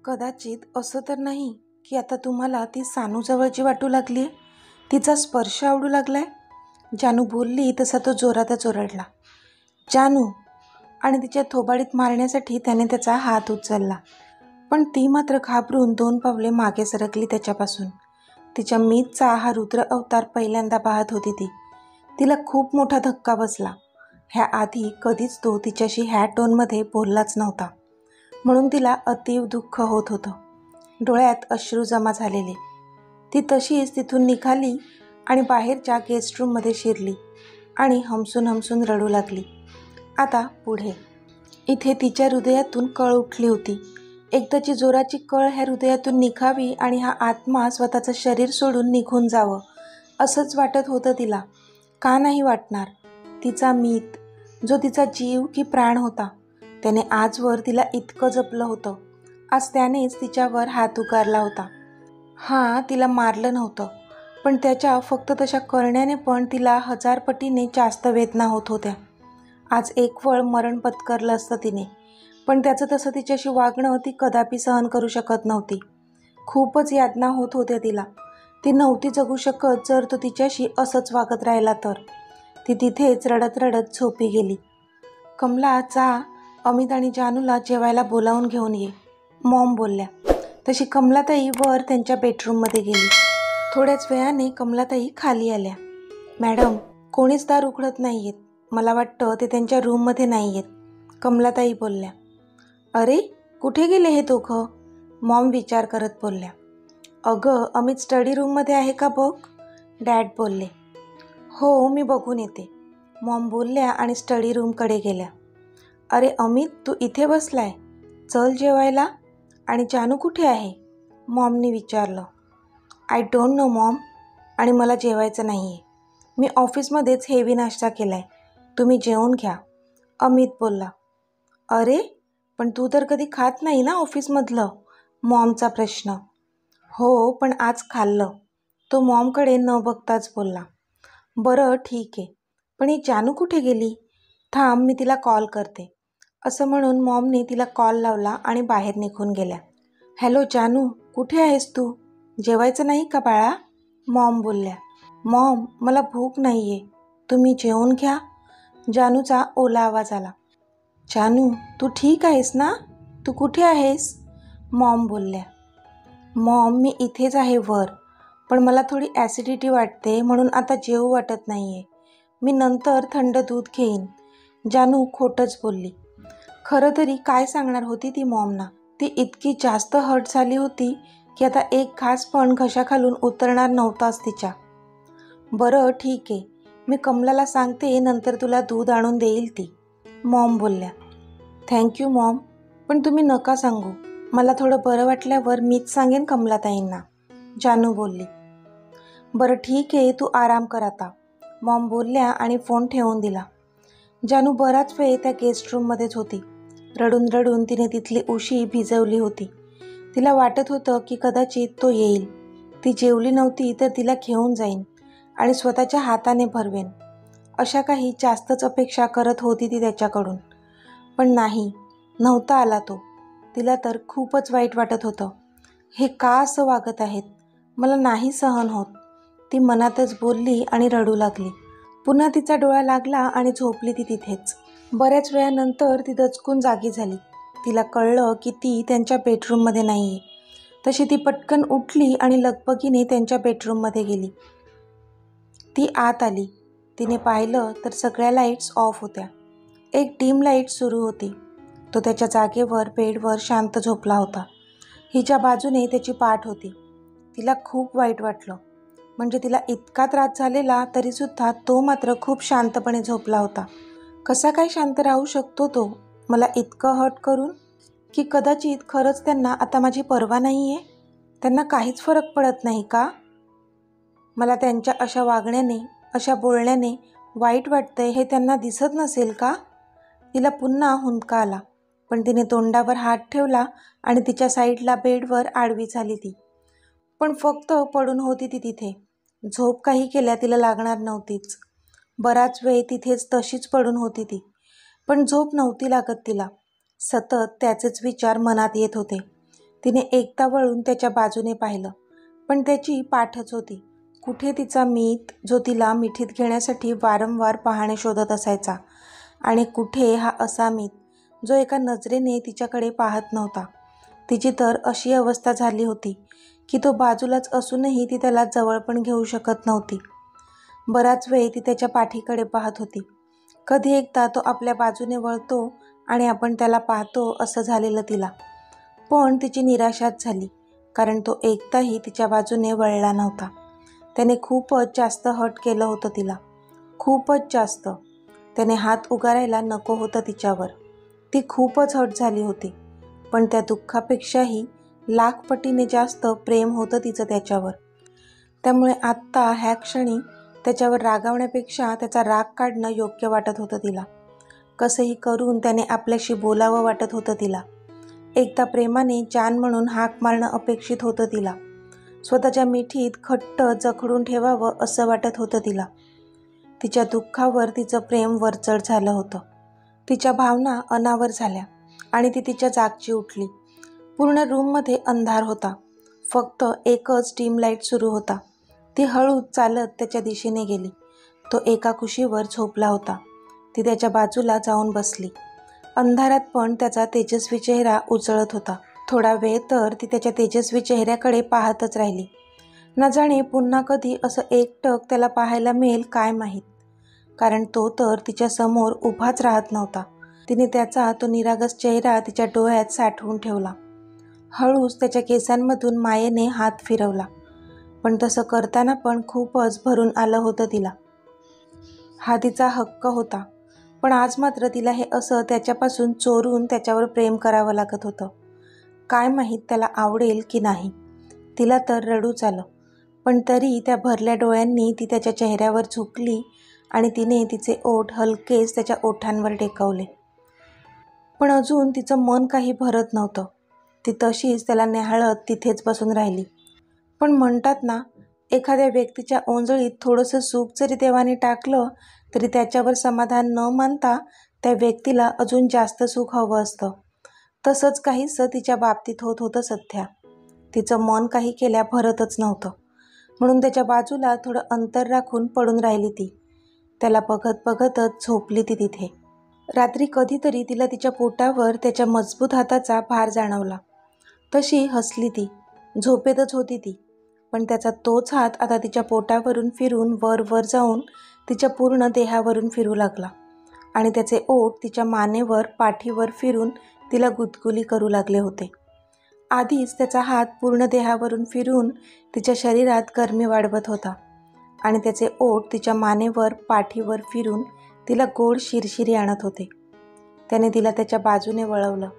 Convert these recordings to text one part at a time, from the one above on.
कदाचित असं तर नाही की आता तुम्हाला ती सानूजवळची वाटू लागली आहे, तिचा स्पर्श आवडू लागलाय. जानू बोलली तसा तो जोरातच ओरडला, जानू, आणि तिच्या थोबाडीत मारण्यासाठी त्याने त्याचा हात उचलला. पण ती मात्र घाबरून 2 पावले मागे सरकली त्याच्यापासून. तिच्या मीतचा हा रुद्र अवतार पहिल्यांदा पाहत होती ती. तिला खूप मोठा धक्का बसला. ह्या आधी कधीच तो तिच्याशी ह्या टोनमध्ये बोललाच नव्हता, म्हणून तिला अतीव दुःख होत होतं. डोळ्यात अश्रू जमा झालेले. ती तशीच तिथून निघाली आणि बाहेरच्या गेस्ट रूममध्ये शिरली आणि हमसून हमसून रडू लागली. आता पुढे. इथे तिच्या हृदयातून कळ उठली होती. एकदाची जोराची कळ ह्या हृदयातून निघावी आणि हा आत्मा स्वतःचं शरीर सोडून निघून जावं असंच वाटत होतं तिला. का नाही वाटणार? तिचा मीत, जो तिचा जीव की प्राण होता, त्याने आजवर तिला इतकं जपलं होतं. आज त्यानेच तिच्यावर हात उगारला होता. हां, तिला मारलं नव्हतं, पण त्याच्या फक्त तशा करण्याने पण तिला 1000 पटीने जास्त वेदना होत होत्या. आज एक वेळ मरण पत्करलं असतं तिने, पण त्याचं तसं तिच्याशी वागणं ती कदापि सहन करू शकत नव्हती. खूपच यातना होत होत्या तिला. ती नव्हती जगू शकत जर तो तिच्याशी असंच वागत राहिला तर. ती तिथेच रडत रडत झोपी गेली. कमला, जा, अमित आणि जानूला जेवायला बोलावून घेऊन ये, मॉम बोलल्या. तशी कमलाताई वर त्यांच्या बेडरूममध्ये गेली. थोड्याच वेळाने कमलाताई खाली आल्या. मॅडम, कोणीच दार उघडत नाही आहेत. मला वाटतं ते त्यांच्या रूममध्ये नाही आहेत, कमलाताई बोलल्या. अरे, कुठे गेले हे दोघं? मॉम विचार करत बोलल्या. अगं, अमित स्टडी रूममध्ये आहे का बघ, डॅड बोलले. हो, मी बघून येते, मॉम बोलल्या आणि स्टडी रूमकडे गेल्या. अरे अमित, तू इथे बसलाय, चल जेवायला. आणि जानू कुठे आहे? मॉमने विचारलं. आय डोंट नो मॉम, आणि मला जेवायचं नाही आहे. मी ऑफिसमध्येच हेवी नाश्ता केला आहे, तुम्ही जेवून घ्या, अमित बोलला. अरे, पण तू तर कधी खात नाही ना ऑफिसमधलं, मॉमचा प्रश्न. हो, पण आज खाल्लं, तो मॉमकडे न बघताच बोलला. बरं ठीक आहे, पण ही जानू कुठे गेली? थांब, मी तिला कॉल करते, असं म्हणून मॉमने तिला कॉल लावला आणि बाहेर निघून गेल्या. हॅलो जानू, कुठे आहेस तू? जेवायचं नाही का बाळा? मॉम बोलल्या. मॉम, मला भूक नाही आहे, तुम्ही जेवून घ्या, जानूचा ओला आवाज आला. जानू, तू ठीक आहेस ना? तू कुठे आहेस? मॉम बोलल्या. मॉम, मी इथेच आहे वर, पण मला थोडी ॲसिडिटी वाटते म्हणून आता जेवू वाटत नाही आहे. मी नंतर थंड दूध घेईन, जानू खोटंच बोलली. खरं तरी काय सांगणार होती ती मॉमना? ती इतकी जास्त हर्ट झाली होती की आता एक घास पण घशाखालून उतरणार नव्हताच तिच्या. बरं ठीक आहे, मी कमलाला सांगते, नंतर तुला दूध आणून देईल ती, मॉम बोलल्या. थँक्यू मॉम, पण तुम्ही नका सांगू, मला थोडं बरं वाटल्यावर मीच सांगेन कमलाताईंना, जानू बोलली. बरं ठीक आहे, तू आराम कर आता, मॉम बोलल्या आणि फोन ठेवून दिला. जानू बराच वेळ त्या गेस्ट रूममध्येच होती. रडून रडून तिने तिथली उशी भिजवली होती. तिला वाटत होतं की कदाचित तो येईल. ती जेवली नव्हती तर तिला घेऊन जाईन आणि स्वतःच्या हाताने भरवेन, अशा काही जास्तच अपेक्षा करत होती ती त्याच्याकडून. पण नाही, नव्हता आला तो. तिला तर खूपच वाईट वाटत होतं. हे का असं वागत आहेत, मला नाही सहन होत, ती मनातच बोलली आणि रडू लागली. पुन्हा तिचा डोळा लागला आणि झोपली ती तिथेच. बऱ्याच वेळानंतर ती दचकून जागी झाली. तिला कळलं की ती त्यांच्या बेडरूममध्ये नाही आहे. तशी ती पटकन उठली आणि लगबगीने त्यांच्या बेडरूममध्ये गेली. ती आत आली. तिने पाहिलं तर सगळ्या लाईट्स ऑफ होत्या. एक डिम लाईट सुरू होती. तो त्याच्या जागेवर बेडवर शांत झोपला होता. हिच्या बाजूने त्याची पाठ होती. तिला खूप वाईट वाटलं. म्हणजे तिला इतका त्रास झालेला तरीसुद्धा तो मात्र खूप शांतपणे झोपला होता. कसा काय शांत राहू शकतो तो, मला इतकं हर्ट करून? की कदाचित खरंच त्यांना आता माझी पर्वा नाही आहे? त्यांना काहीच फरक पडत नाही का? मला त्यांच्या अशा वागण्याने, अशा बोलण्याने वाईट वाटतंय हे त्यांना दिसत नसेल का? तिला पुन्हा हुंदका आला, पण तिने तोंडावर हात ठेवला आणि तिच्या साईडला बेडवर आडवी झाली ती. पण फक्त पडून होती ती तिथे. झोप काही केल्या तिला लागणार नव्हतीच. बराच वेळ तिथेच तशीच पडून होती ती, पण झोप नव्हती लागत तिला. सतत त्याचेच विचार मनात येत होते. तिने एकदा वळून त्याच्या बाजूने पाहिलं, पण त्याची पाठच होती. कुठे तिचा मीत, जो तिला मिठीत घेण्यासाठी वारंवार पाहणे शोधत असायचा, आणि कुठे हा असा मीत, जो एका नजरेने तिच्याकडे पाहत नव्हता. तिची तर अशी अवस्था झाली होती की तो बाजूलाच असूनही ती त्याला जवळ पण घेऊ शकत नव्हती. बराच वेळ ती त्याच्या पाठीकडे पाहत होती. कधी एकदा तो आपल्या बाजूने वळतो आणि आपण त्याला पाहतो असं झालेलं तिला. पण तिची निराशाच झाली, कारण तो एकदाही तिच्या बाजूने वळला नव्हता. त्याने खूपच जास्त हट केलं होतं तिला, खूपच जास्त. त्याने हात उगारायला नको होतं तिच्यावर. ती खूपच हट झाली होती, पण त्या दुःखापेक्षाही लाख पटीने जास्त प्रेम होतं तिचं त्याच्यावर. त्यामुळे आत्ता ह्या क्षणी त्याच्यावर रागावण्यापेक्षा त्याचा राग काढणं योग्य वाटत होतं तिला. कसंही करून त्याने आपल्याशी बोलावं वाटत होतं तिला. एकदा प्रेमाने जान म्हणून हाक मारणं अपेक्षित होतं तिला. स्वतःच्या मिठीत खट्ट जखडून ठेवावं असं वाटत होतं तिला. तिच्या दुःखावर तिचं प्रेम वरचढ झालं होतं. तिच्या भावना अनावर झाल्या आणि ती तिच्या जागची उठली. पूर्ण रूममध्ये अंधार होता. फक्त एकच डिम लाईट सुरू होता. ती हळूच चालत त्याच्या दिशेने गेली. तो एका कुशीवर झोपला होता. ती त्याच्या बाजूला जाऊन बसली. अंधारात पण त्याचा तेजस्वी चेहरा उजळत होता. थोडा वेळ तर ती त्याच्या तेजस्वी चेहऱ्याकडे पाहतच राहिली. न जाणे पुन्हा कधी असं एकटक त्याला पाहायला मिळेल काय माहीत, कारण तो तर तिच्या समोर उभाच राहत नव्हता. तिने त्याचा तो निरागस चेहरा तिच्या डोळ्यात साठवून ठेवला. हळूच त्याच्या केसांमधून मायेने हात फिरवला, पण तसं करताना पण खूपच भरून आलं होतं तिला. हा तिचा हक्क होता, पण आज मात्र तिला हे असं त्याच्यापासून चोरून त्याच्यावर प्रेम करावं लागत होतं. काय माहीत त्याला आवडेल की नाही. तिला तर रडूच आलं, पण तरी त्या भरल्या डोळ्यांनी ती त्याच्या चेहऱ्यावर झुकली आणि तिने तिचे ओठ हलकेच त्याच्या ओठांवर टेकवले. पण अजून तिचं मन काही भरत नव्हतं. ती तशीच त्याला न्याहाळत तिथेच बसून राहिली. पण म्हणतात ना, एखाद्या व्यक्तीच्या ओंजळीत थोडंसं सुख जरी देवाने टाकलं तरी त्याच्यावर समाधान न मानता त्या व्यक्तीला अजून जास्त सुख हवं असतं. तसंच काहीसं तिच्या बाबतीत होत होतं सध्या. तिचं मन काही केल्या भरतच नव्हतं, म्हणून त्याच्या बाजूला थोडं अंतर राखून पडून राहिली ती. त्याला बघत बघतच झोपली ती तिथे. रात्री कधीतरी तिला तिच्या पोटावर त्याच्या मजबूत हाताचा भार जाणवला. तशी हसली ती. झोपेतच होती ती, पण त्याचा तोच हात आता तिच्या पोटावरून फिरून वर वर जाऊन तिच्या पूर्ण देहावरून फिरू लागला आणि त्याचे ओठ तिच्या मानेवर पाठीवर फिरून तिला गुदगुली करू लागले होते. आधीच त्याचा हात पूर्ण देहावरून फिरून तिच्या शरीरात गरमी वाढवत होता आणि त्याचे ओठ तिच्या मानेवर पाठीवर फिरून तिला गोड शिरशिरी आणत होते. त्याने तिला त्याच्या बाजूने वळवलं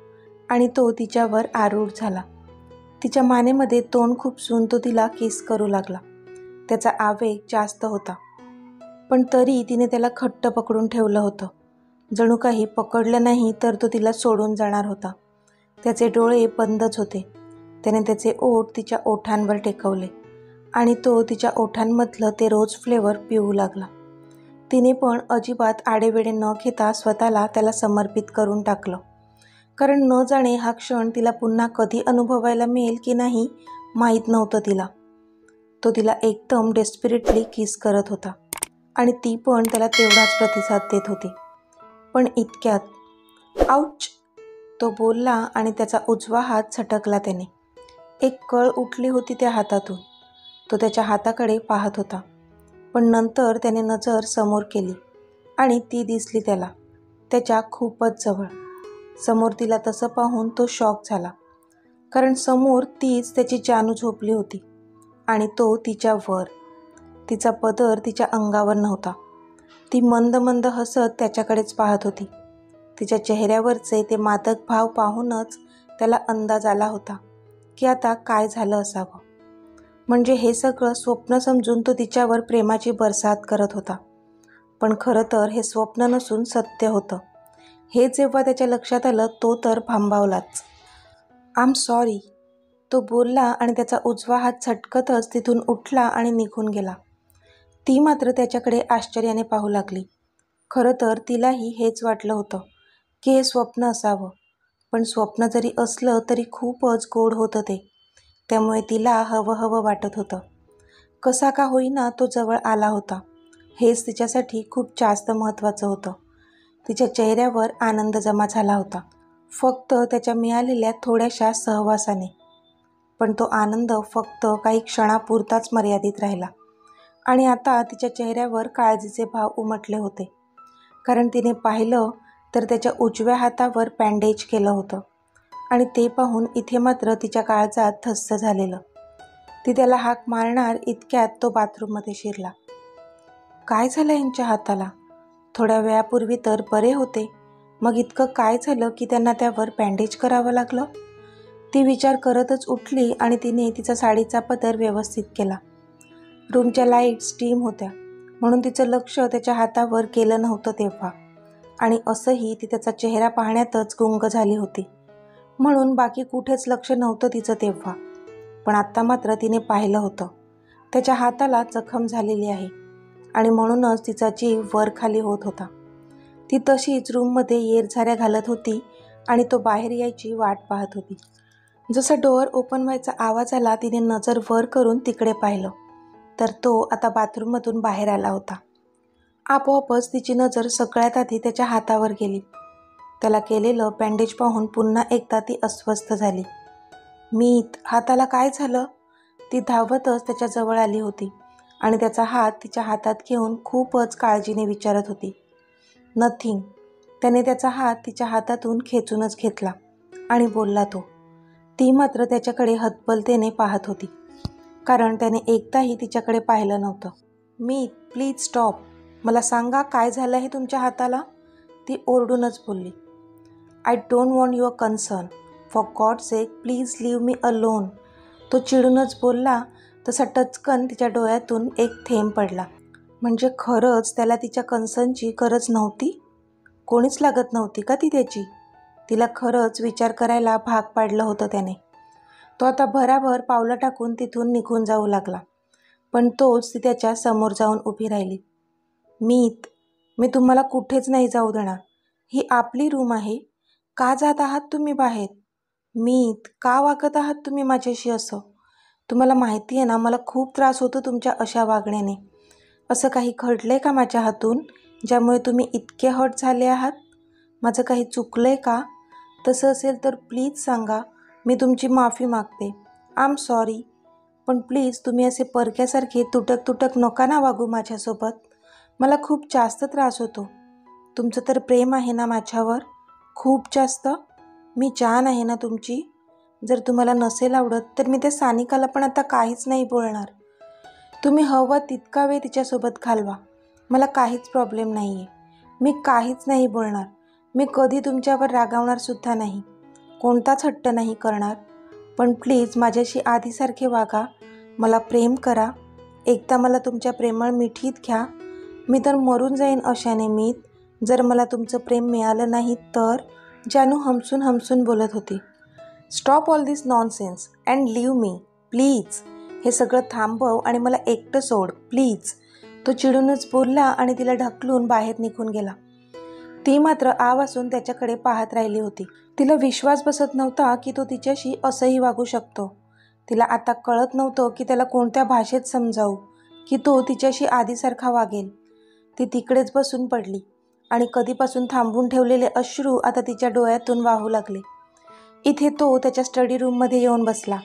आणि तो तिच्यावर आरूढ झाला. तिच्या मानेमध्ये तोंड खुपसून तो तिला किस करू लागला. त्याचा आवेग जास्त होता, पण तरी तिने त्याला घट्ट पकडून ठेवलं होतं. जणू काही पकडलं नाही तर तो तिला सोडून जाणार होता. त्याचे डोळे बंदच होते. त्याने त्याचे ओठ तिच्या ओठांवर टेकवले आणि तो तिच्या ओठांमधलं ते रोज फ्लेवर पिऊ लागला. तिने पण अजिबात आडेवेडे न घेता स्वतःला त्याला समर्पित करून टाकलं, कारण न जाणे हा क्षण तिला पुन्हा कधी अनुभवायला मिळेल की नाही माहीत नव्हतं तिला. तो तिला एकदम डेस्परेटली किस करत होता आणि ती पण त्याला तेवढाच प्रतिसाद देत होती. पण इतक्यात आऊच, तो बोलला आणि त्याचा उजवा हात झटकला त्याने. एक कळ उठली होती त्या हातातून. तो त्याच्या हाताकडे पाहत होता, पण नंतर त्याने नजर समोर केली आणि ती दिसली त्याला त्याच्या खूपच जवळ. समोर तिला तसं पाहून तो शॉक झाला, कारण समोर तीच त्याची जानू झोपली होती आणि तो तिच्या वर. तिचा पदर तिच्या अंगावर नव्हता. ती मंद मंद हसत त्याच्याकडेच पाहत होती. तिच्या चेहऱ्यावरचे ते मादक भाव पाहूनच त्याला अंदाज आला होता की आता काय झालं असावं. म्हणजे हे सगळं स्वप्न समजून तो तिच्यावर प्रेमाची बरसात करत होता, पण खरं तर हे स्वप्न नसून सत्य होतं. हे जेव्हा त्याच्या लक्षात आलं तो तर भांबावलाच. आम सॉरी, तो बोलला आणि त्याचा उजवा हात झटकतच तिथून उठला आणि निघून गेला. ती मात्र त्याच्याकडे आश्चर्याने पाहू लागली. खरं तर तिलाही हेच वाटलं होतं की हे स्वप्न असावं, पण स्वप्न जरी असलं तरी खूपच गोड होतं ते. त्यामुळे तिला हवं हवं वाटत होतं. कसा का होईना तो जवळ आला होता. हेच तिच्यासाठी खूप जास्त महत्त्वाचं होतं. तिच्या चेहऱ्यावर आनंद जमा झाला होता, फक्त त्याच्या मिळालेल्या थोड्याशा सहवासाने. पण तो आनंद फक्त काही क्षणापुरताच मर्यादित राहिला. आणि आता तिच्या चेहऱ्यावर काळजीचे भाव उमटले होते. कारण तिने पाहिलं तर त्याच्या उजव्या हातावर बँडेज केलं होतं. आणि ते पाहून इथे मात्र तिच्या काळजात धस्स झालेलं. ती त्याला हाक मारणार इतक्यात तो बाथरूममध्ये शिरला. काय झालं यांच्या हाताला? थोड्या वेळापूर्वी तर बरे होते, मग इतकं काय झालं की त्यांना त्यावर बँडेज करावं लागलं? ती विचार करतच उठली आणि तिने तिचा साडीचा पदर व्यवस्थित केला. रूमच्या लाईट्स डीम होत्या, म्हणून तिचं लक्ष त्याच्या हातावर गेलं नव्हतं तेव्हा. आणि असंही ती त्याचा चेहरा पाहण्यातच गुंग झाली होती, म्हणून बाकी कुठेच लक्ष नव्हतं तिचं तेव्हा. पण आत्ता मात्र तिने पाहिलं होतं, त्याच्या हाताला जखम झालेली आहे आणि म्हणूनच तिचा जीव वर खाली होत होता. ती तशीच रूममध्ये येरझाऱ्या घालत होती आणि तो बाहेर यायची वाट पाहत होती. जसा डोअर ओपन व्हायचा आवाज आला, तिने नजर वर करून तिकडे पाहिलं तर तो आता बाथरूममधून बाहेर आला होता. आपोआपच तिची नजर सगळ्यात आधी त्याच्या हातावर गेली. त्याला केलेलं बँडेज पाहून पुन्हा एकदा ती अस्वस्थ झाली. मीत, हाताला काय झालं? ती धावतच त्याच्या जवळ आली होती आणि त्याचा हात तिच्या हातात घेऊन खूपच काळजीने विचारत होती. नथिंग. त्याने त्याचा हात तिच्या हातातून खेचूनच घेतला आणि बोलला तो. ती मात्र त्याच्याकडे हतबलतेने पाहत होती, कारण त्याने एकदाही तिच्याकडे पाहिलं नव्हतं. मीत, प्लीज स्टॉप. मला सांगा काय झालं आहे तुमच्या हाताला? ती ओरडूनच बोलली. I don't want your concern. For God sake please leave me alone. तो चिडूनच बोलला तसा टचकन तिच्या डोळ्यातून एक थेंब पडला. म्हणजे खरंच त्याला तिच्या कन्सर्नची गरज नव्हती? कोणीच लागत नव्हती का ती त्याची? तिला खरंच विचार करायला भाग पाडलं होतं त्याने. तो आता भराभर पावलं टाकून तिथून निघून जाऊ लागला, पण तोच ती त्याच्या समोर जाऊन उभी राहिली. मीत, मी तुम्हाला कुठेच नाही जाऊ देणार. ही आपली रूम आहे. का जात आहात तुम्ही बाहेर? मीत, का वागत आहात तुम्ही माझ्याशी असं? तुम्हाला माहिती आहे ना, मला खूप त्रास होतो तुमच्या अशा वागण्याने. असं काही घडलंय का माझ्या हातून ज्यामुळे तुम्ही इतके हर्ट झाले आहात? माझं काही चुकलंय का? तसं असेल तर प्लीज सांगा, मी तुमची माफी मागते. I am sorry. पण प्लीज तुम्ही असे परक्यासारखे तुटक तुटक नका ना वागू माझ्यासोबत. मला खूप जास्त त्रास होतो. तुमचं तर प्रेम आहे ना माझ्यावर, खूप जास्त. मी जान आहे ना तुमची. जर तुम्हाला नसेल आवडत तर मी त्या सानिकाला पण आता काहीच नाही बोलणार. तुम्ही हवं तितका वेळ तिच्यासोबत घालवा, मला काहीच प्रॉब्लेम नाही आहे. मी काहीच नाही बोलणार. मी कधी तुमच्यावर रागावणार सुद्धा नाही, कोणताच हट्ट नाही करणार. पण प्लीज माझ्याशी आधीसारखे वागा, मला प्रेम करा. एकदा मला तुमच्या प्रेमळ मिठीत घ्या. मी तर मरून जाईन अशाने मीत, जर मला तुमचं प्रेम मिळालं नाही तर. जानू हमसून हमसून बोलत होती. Stop all this nonsense and leave me please. हे सगळं थांबव आणि मला एकटं सोड प्लीज. तो चिडूनच बोलला आणि तिला ढकलून बाहेर निघून गेला. ती मात्र आवासून त्याच्याकडे पाहत राहिली होती. तिला विश्वास बसत नव्हता की तो तिच्याशी असंही वागू शकतो. तिला आता कळत नव्हतं की त्याला कोणत्या भाषेत समजावू की तो तिच्याशी आधीसारखा वागेल. ती तिकडेच बसून पडली आणि कधीपासून थांबून ठेवलेले अश्रू आता तिच्या डोळ्यातून वाहू लागले. इथे तो त्याच्या स्टडी रूममध्ये येऊन बसला.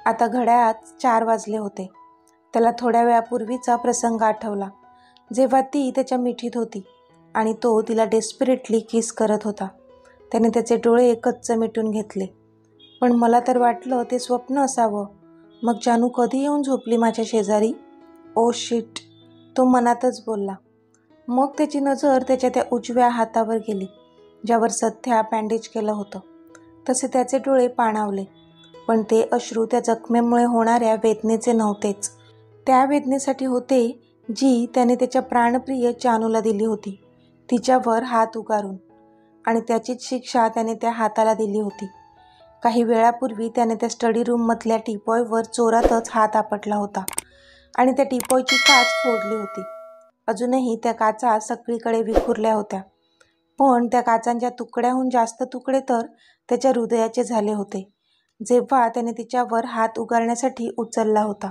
आता घड्याळात 4 वाजले होते. त्याला थोड्या वेळापूर्वीचा प्रसंग आठवला, जेव्हा ती त्याच्या मिठीत होती आणि तो तिला डेस्परेटली किस करत होता. त्याने त्याचे डोळे कच्च मिटून घेतले. पण मला तर वाटलं ते स्वप्न असावं. मग जानू कधी येऊन झोपली माझ्या शेजारी? ओ शिट, तो मनातच बोलला. मग त्याची नजर त्याच्या त्या उजव्या हातावर गेली, ज्यावर सध्या बँडेज केलं होतं. तसे त्याचे डोळे पाणावले, पण ते अश्रू त्या जखमेमुळे होणाऱ्या वेदनेचे नव्हतेच. त्या वेदनेसाठी होते जी त्याने त्याच्या प्राणप्रिय जानूला दिली होती, तिच्यावर हात उगारून. आणि त्याचीच शिक्षा त्याने त्या हाताला दिली होती. काही वेळापूर्वी त्याने त्या स्टडी रूममधल्या टीपॉयवर चोरातच हात आपटला होता आणि त्या टीपॉयची काच फोडली होती. अजूनही त्या काचा सगळीकडे विखुरल्या होत्या. पण त्या काचांच्या तुकड्याहून जास्त तुकडे तर त्याच्या हृदयाचे झाले होते. जेव्हा त्याने तिच्यावर हात उगारण्यासाठी उचलला होता,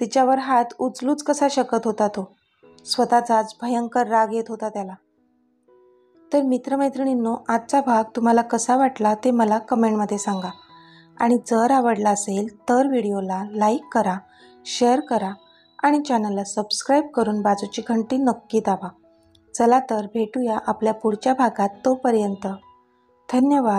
तिच्यावर हात उचलूच कसा शकत होता तो? स्वतःचाच भयंकर राग येत होता त्याला. तर मित्रमैत्रिणींनो, आजचा भाग तुम्हाला कसा वाटला ते मला कमेंटमध्ये सांगा. आणि जर आवडला असेल तर व्हिडिओला लाईक करा, शेअर करा आणि चॅनलला सबस्क्राईब करून बाजूची घंटी नक्की दाबा. चला तर भेटूया आपल्या पुढच्या भागात. तोपर्यंत धन्यवाद.